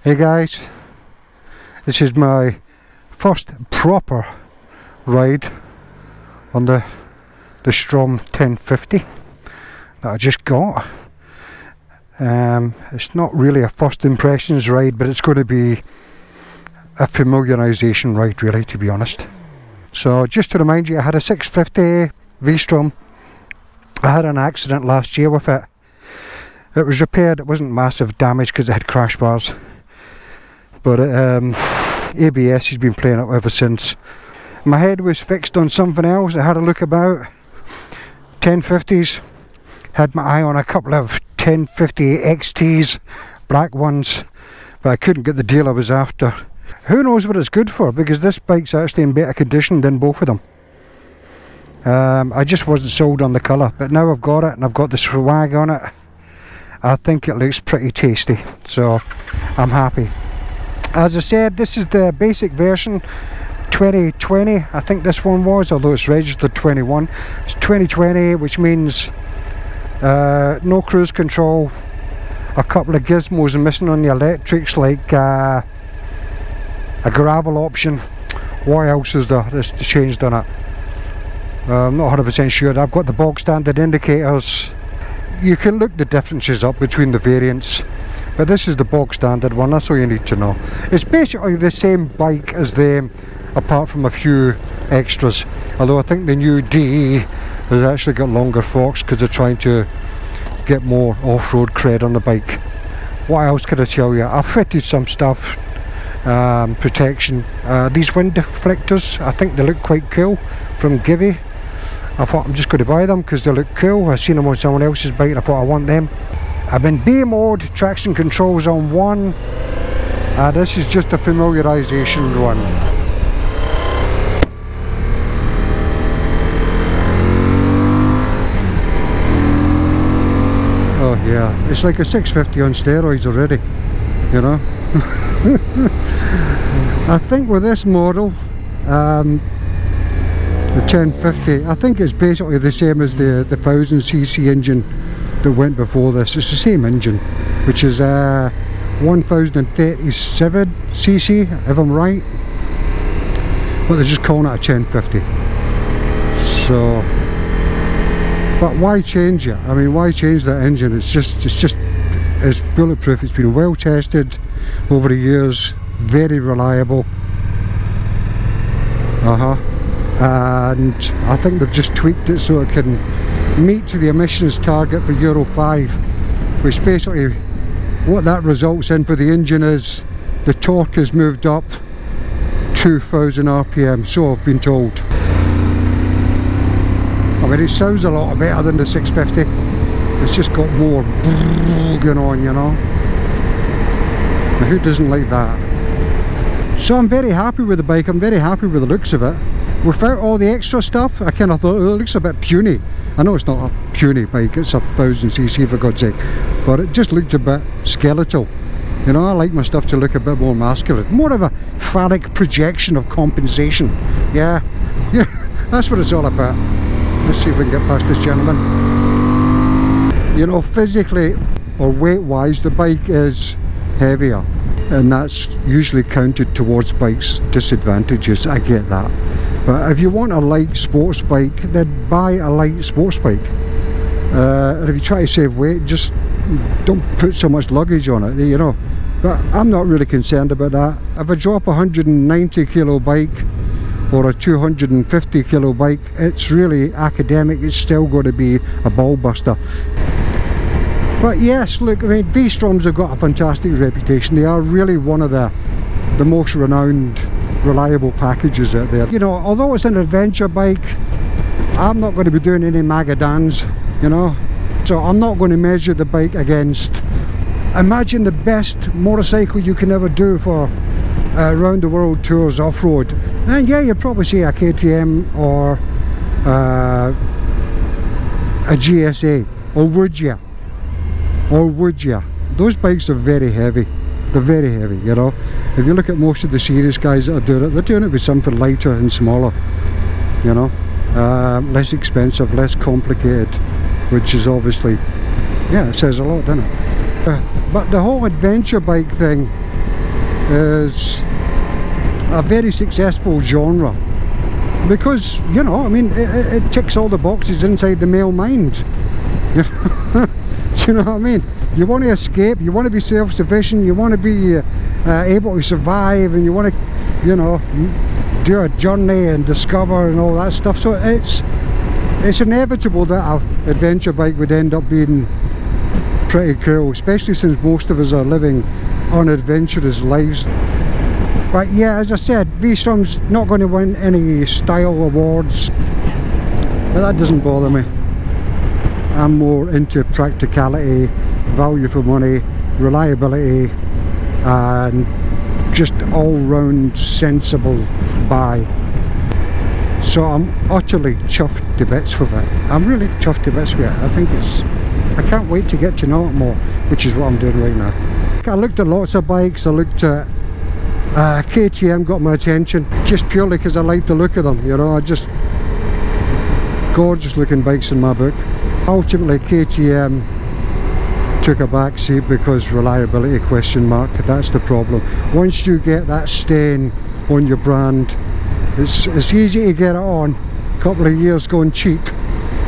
Hey guys, this is my first proper ride on the VSTROM 1050 that I just got. It's not really a first impressions ride, but it's going to be a familiarisation ride really, to be honest. So just to remind you, I had a 650 VSTROM. I had an accident last year with it. It was repaired. It wasn't massive damage because it had crash bars, but ABS has been playing up ever since. My head was fixed on something else. I had a look about 1050s, had my eye on a couple of 1050 XTs, black ones, but I couldn't get the deal I was after. Who knows what it's good for, because this bike's actually in better condition than both of them. I just wasn't sold on the colour, but now I've got it and I've got the swag on it. I think it looks pretty tasty, so I'm happy. As I said, this is the basic version, 2020 I think this one was, although it's registered 21. It's 2020, which means no cruise control, a couple of gizmos missing on the electrics, like a gravel option. What else is there that's changed on it? I'm not 100% sure. I've got the bog standard indicators. You can look the differences up between the variants, but this is the bog standard one. That's all you need to know. It's basically the same bike as them, apart from a few extras, although I think the new DE has actually got longer forks because they're trying to get more off-road cred on the bike. What else could I tell you? I fitted some stuff, protection. These wind deflectors, I think they look quite cool, from Givi. I thought I'm just going to buy them because they look cool. I seen them on someone else's bike and I thought I want them. I'm in B mode, traction controls on 1. This is just a familiarisation one. Oh yeah, it's like a 650 on steroids already, you know. I think with this model, the 1050, I think it's basically the same as the 1000cc engine that went before this. It's the same engine, which is 1037cc if I'm right, but they're just calling it a 1050. So, but why change it? I mean, why change that engine? It's bulletproof. It's been well tested over the years, very reliable. And I think they've just tweaked it so it can meet the emissions target for Euro 5, which basically what that results in for the engine is the torque is moved up 2000 RPM, so I've been told. I mean, it sounds a lot better than the 650. It's just got more going on, you know. Now, who doesn't like that? So I'm very happy with the bike. I'm very happy with the looks of it. Without all the extra stuff, I kind of thought, oh, it looks a bit puny. I know it's not a puny bike, it's a 1000cc for God's sake, but it just looked a bit skeletal. You know, I like my stuff to look a bit more masculine. More of a phallic projection of compensation. Yeah, that's what it's all about. Let's see if we can get past this gentleman. You know, physically or weight-wise, the bike is heavier, and that's usually counted towards bikes' disadvantages. I get that. But if you want a light sports bike, then buy a light sports bike. And if you try to save weight, just don't put so much luggage on it, you know. But I'm not really concerned about that. If I drop a 190 kilo bike or a 250 kilo bike, it's really academic. It's still going to be a ball buster. But yes, look, I mean, VSTROMs have got a fantastic reputation. They are really one of the most renowned, reliable packages out there. You know, although it's an adventure bike, I'm not going to be doing any Magadans, you know. So I'm not going to measure the bike against, imagine the best motorcycle you can ever do for round the world tours off-road. And yeah, you'd probably say a KTM or a GSA, or would you? Or would you? Those bikes are very heavy. They're very heavy, you know. If you look at most of the serious guys that are doing it, they're doing it with something lighter and smaller, you know. Less expensive, less complicated, which is obviously, yeah, it says a lot, doesn't it? But the whole adventure bike thing, is a very successful genre because, you know, I mean, it ticks all the boxes inside the male mind. Do you know what I mean? You want to escape, you want to be self-sufficient, you want to be able to survive, and you want to, you know, do a journey and discover and all that stuff. So it's inevitable that an adventure bike would end up being pretty cool, especially since most of us are living unadventurous lives. But yeah, as I said, VSTROM's not going to win any style awards, but that doesn't bother me. I'm more into practicality, value for money, reliability, and just all-round sensible buy. So I'm utterly chuffed to bits with it. I'm really chuffed to bits with it. I think I can't wait to get to know it more, which is what I'm doing right now. I looked at lots of bikes. I looked at KTM, got my attention just purely because I like the look of them, you know. Gorgeous looking bikes in my book. Ultimately KTM took a back seat because reliability question mark. That's the problem. Once you get that stain on your brand, it's easy to get it on. A couple of years going cheap,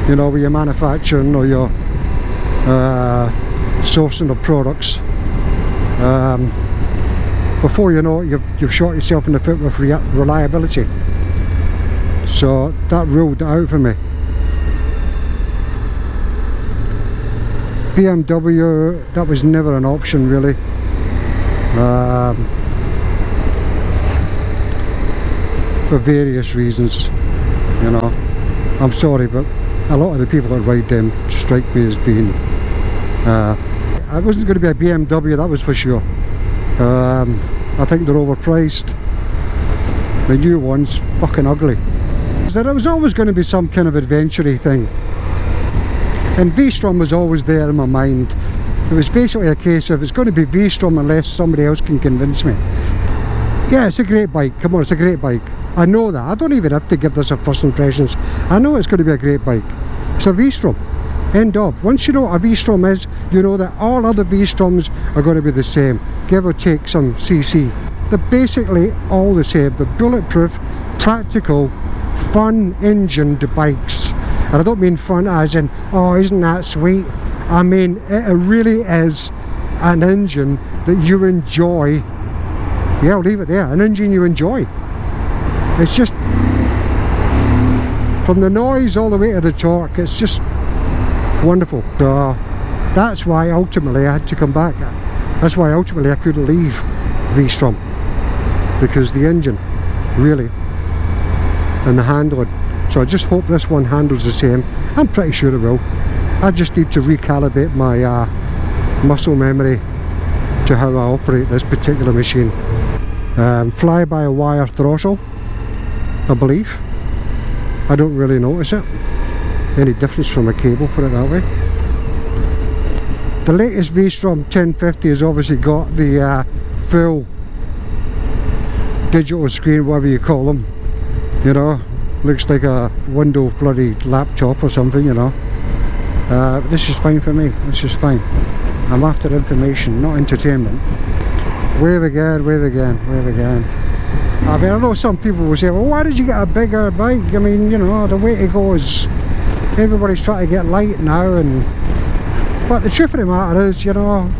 you know, with your manufacturing or your sourcing of products. Before you know it, you've shot yourself in the foot with reliability. So that ruled it out for me. BMW, that was never an option really. For various reasons, you know. I'm sorry, but a lot of the people that ride them strike me as being I wasn't going to be a BMW, that was for sure. I think they're overpriced. The new one's fucking ugly. There was always going to be some kind of adventure-y thing, and VSTROM was always there in my mind. It was basically a case of it's going to be VSTROM unless somebody else can convince me. Yeah, it's a great bike, come on, it's a great bike. I know that, I don't even have to give this a first impressions. I know it's going to be a great bike. It's a VSTROM, end of. Once you know what a VSTROM is, you know that all other VSTROMs are going to be the same, give or take some cc. They're basically all the same. They're bulletproof, practical, fun-engined bikes. And I don't mean fun as in, oh, isn't that sweet? I mean, it really is an engine that you enjoy. Yeah, I'll leave it there. An engine you enjoy. It's just, from the noise all the way to the torque, it's just wonderful. So that's why ultimately I had to come back. That's why ultimately I couldn't leave VSTROM, because the engine, really, and the handling. So I just hope this one handles the same. I'm pretty sure it will. I just need to recalibrate my muscle memory to how I operate this particular machine. Fly-by-wire throttle, I believe. I don't really notice it, any difference from a cable, put it that way. The latest VSTROM 1050 has obviously got the full digital screen, whatever you call them, you know. Looks like a Windows bloody laptop or something, you know. This is fine for me, this is fine. I'm after information, not entertainment. Wave again, wave again, wave again. I mean, I know some people will say, well, why did you get a bigger bike? I mean, you know, the way to go is, everybody's trying to get light now, but the truth of the matter is, you know,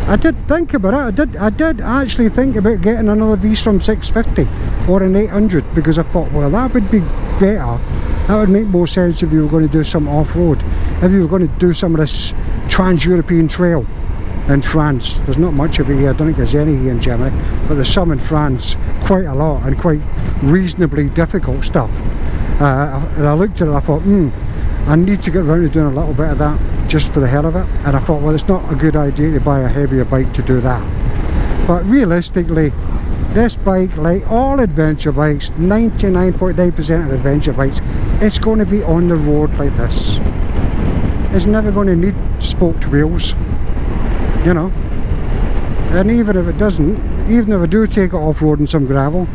I did think about it. I did actually think about getting another VSTROM 650 or an 800, because I thought, well, that would be better. That would make more sense if you were going to do some off-road. If you were going to do some of this trans-European trail in France. There's not much of it here. I don't think there's any here in Germany, but there's some in France, quite a lot, and quite reasonably difficult stuff. And I looked at it, I thought, I need to get around to doing a little bit of that, just for the hell of it. And I thought, well, it's not a good idea to buy a heavier bike to do that. But realistically, this bike, like all adventure bikes, 99.9% of adventure bikes, it's going to be on the road like this. It's never going to need spoked wheels, you know. And even if it doesn't, even if I do take it off-road in some gravel,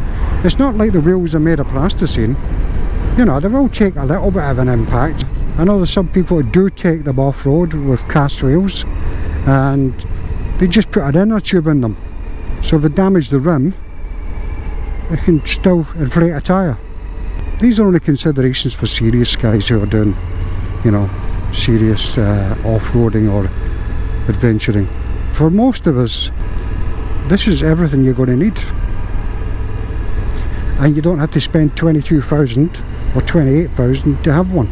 it's not like the wheels are made of plasticine. You know, they will take a little bit of an impact. I know there's some people who do take them off-road with cast wheels, and they just put an inner tube in them, so if they damage the rim, it can still inflate a tyre. These are only considerations for serious guys who are doing, you know, serious off-roading or adventuring. For most of us, this is everything you're going to need, and you don't have to spend 22,000 or 28,000 to have one.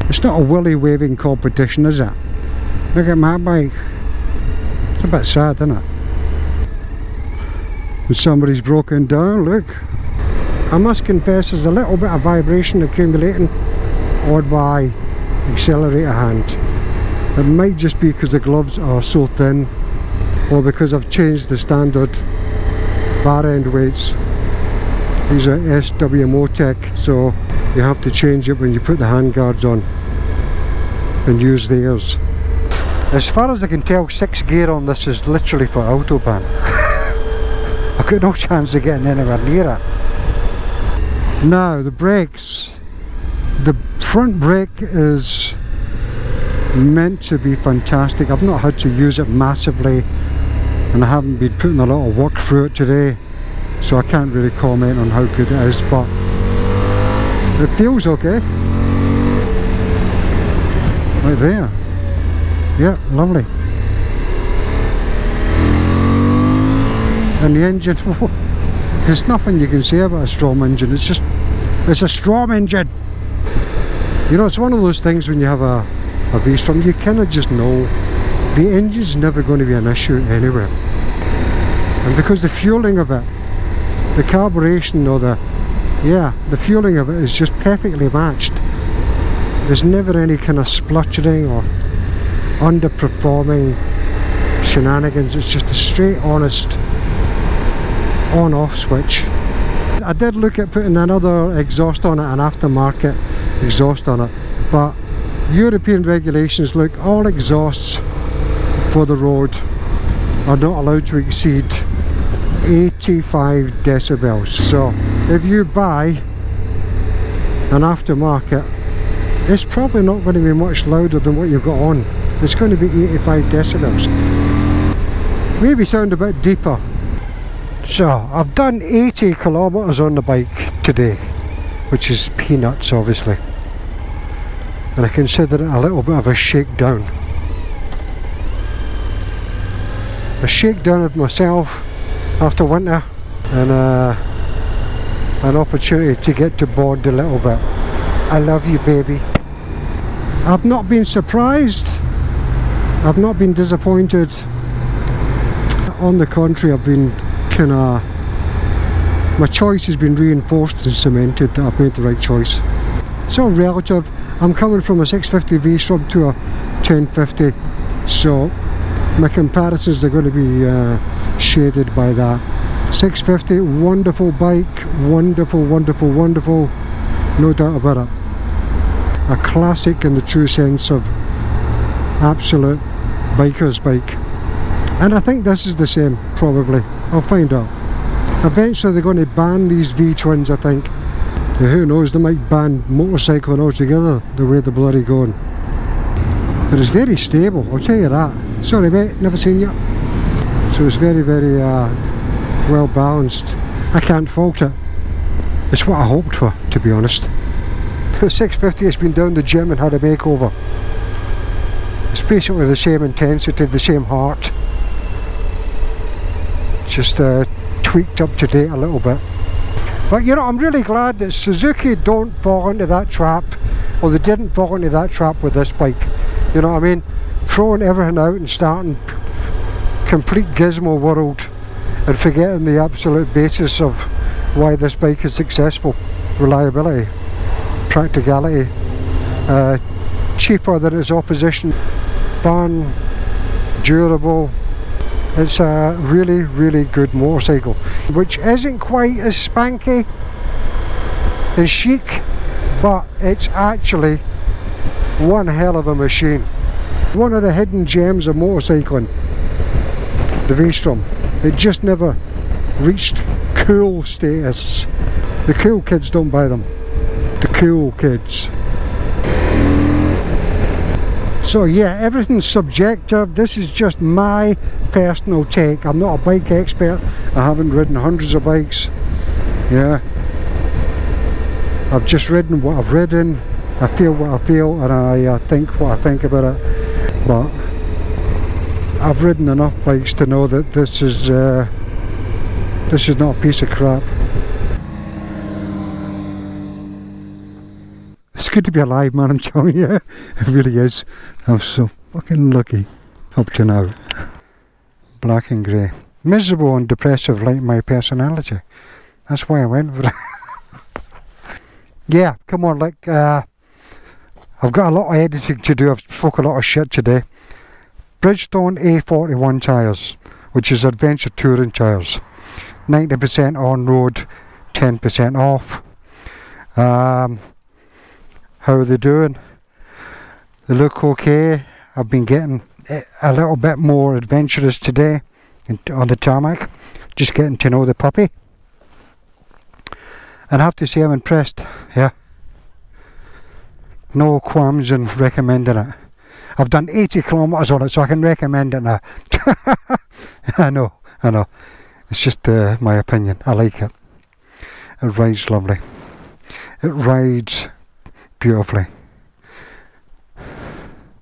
It's not a willy waving competition, is it? Look at my bike. It's a bit sad, isn't it? And somebody's broken down, look. I must confess there's a little bit of vibration accumulating on my accelerator hand. It might just be because the gloves are so thin, or because I've changed the standard bar end weights. These are SW motech, so you have to change it when you put the handguards on and use theirs. As far as I can tell, 6th gear on this is literally for autobahn. I've got no chance of getting anywhere near it. Now the brakes, the front brake is meant to be fantastic. I've not had to use it massively, and I haven't been putting a lot of work through it today, so I can't really comment on how good it is, but it feels okay. Right there. Yeah, lovely. And the engine, there's nothing you can say about a STROM engine. It's just, it's a STROM engine. You know, it's one of those things when you have a VSTROM, you kind of just know the engine's never going to be an issue anywhere. And because the fueling of it, the carburation or the fueling of it is just perfectly matched. There's never any kind of spluttering or underperforming shenanigans. It's just a straight, honest on-off switch. I did look at putting another exhaust on it, an aftermarket exhaust on it, but European regulations, look, all exhausts for the road are not allowed to exceed 85 decibels. So if you buy an aftermarket, it's probably not going to be much louder than what you've got on. It's going to be 85 decibels. Maybe sound a bit deeper. So I've done 80 kilometers on the bike today, which is peanuts obviously, and I consider it a little bit of a shakedown. A shakedown of myself after winter, and an opportunity to get to bond a little bit. I love you, baby. I've not been surprised, I've not been disappointed. On the contrary, I've been my choice has been reinforced and cemented that I've made the right choice. It's all relative. I'm coming from a 650 VSTROM to a 1050, so my comparisons are going to be shaded by that. 650, wonderful bike, wonderful, wonderful, wonderful, no doubt about it. A classic in the true sense of absolute biker's bike. And I think this is the same, probably. I'll find out. Eventually they're going to ban these V-twins, I think. Who knows, they might ban motorcycling altogether, the way they're bloody going. But it's very stable, I'll tell you that. Sorry mate, never seen you. So it's very, very well balanced. I can't fault it. It's what I hoped for, to be honest. The 650 has been down the gym and had a makeover. It's basically the same intensity, the same heart. Just tweaked up to date a little bit. But you know, I'm really glad that Suzuki don't fall into that trap, or they didn't fall into that trap with this bike. You know what I mean? Throwing everything out and starting complete gizmo world and forgetting the absolute basis of why this bike is successful. Reliability, practicality, cheaper than its opposition, fun, durable. It's a really, really good motorcycle, which isn't quite as spanky and chic, but it's actually one hell of a machine. One of the hidden gems of motorcycling, the VSTROM. It just never reached cool status. The cool kids don't buy them. The cool kids. So yeah, everything's subjective. This is just my personal take. I'm not a bike expert. I haven't ridden hundreds of bikes. Yeah, I've just ridden what I've ridden. I feel what I feel, and I think what I think about it. But I've ridden enough bikes to know that this is not a piece of crap. It's good to be alive, man, I'm telling you. It really is. I'm so fucking lucky up to now. Black and grey. Miserable and depressive like my personality. That's why I went for it. Yeah, come on, like, I've got a lot of editing to do. I've spoke a lot of shit today. Bridgestone A41 tyres, which is adventure touring tyres. 90% on-road, 10% off. How are they doing? They look okay. I've been getting a little bit more adventurous today on the tarmac, just getting to know the puppy, and I have to say I'm impressed. Yeah, no qualms in recommending it. I've done 80 kilometers on it, so I can recommend it now. I know, it's just my opinion. I like it. It rides lovely. It rides beautifully.